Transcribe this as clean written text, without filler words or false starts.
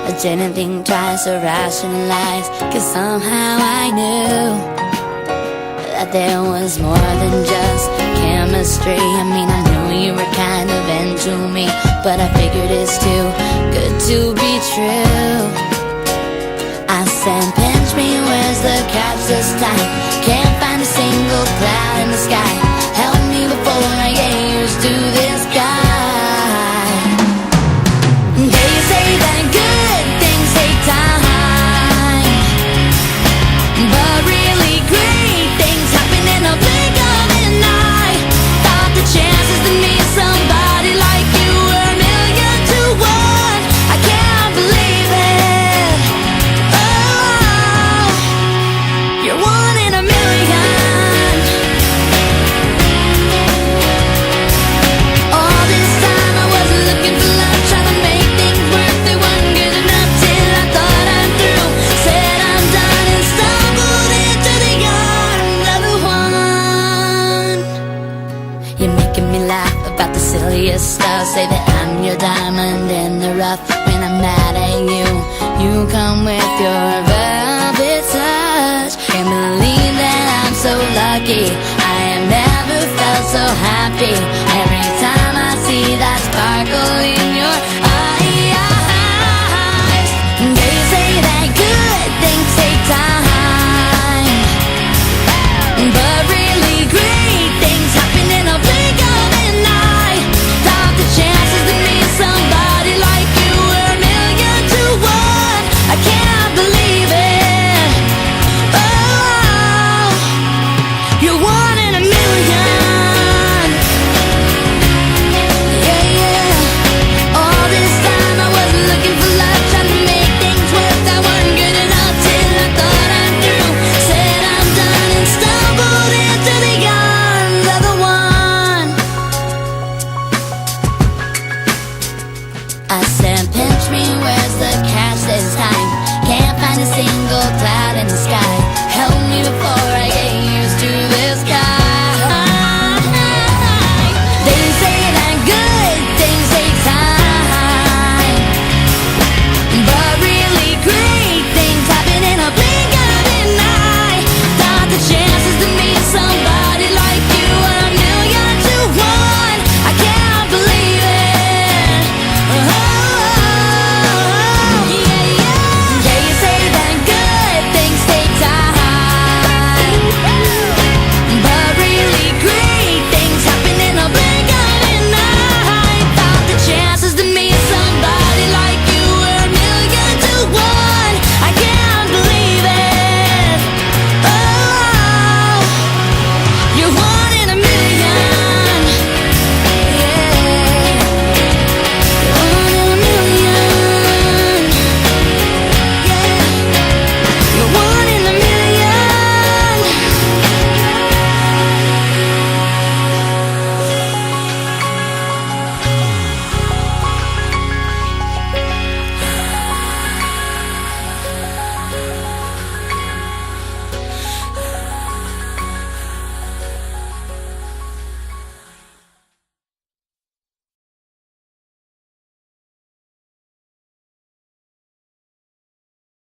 I didn't think twice or rationalize, 'cause somehow I knew that there was more than just chemistry. I mean, I knew you were kind of into me, but I figured it's too good to be true. I said, pinch me, where's the catch this time? Can't find a single cloud in the sky. Help me before I get used to this guy. They say that good things take time, but really great things happen in a blink of an eye. Thought the chances to meet somebody like you were a million to one. I can't believe it. Oh, you're one in a million. All this time I wasn't looking for love, trying to make things work. They weren't good enough till I thought I'm through. Said I'm done and stumbled into the arms of the one. You're making me laugh about the silliest stuff. Say that I'm your diamond in the rough. When I'm mad at you, you come with your velvet touch. Can't believe that I'm so lucky. I have never felt so happy. Every time I see that sparkle in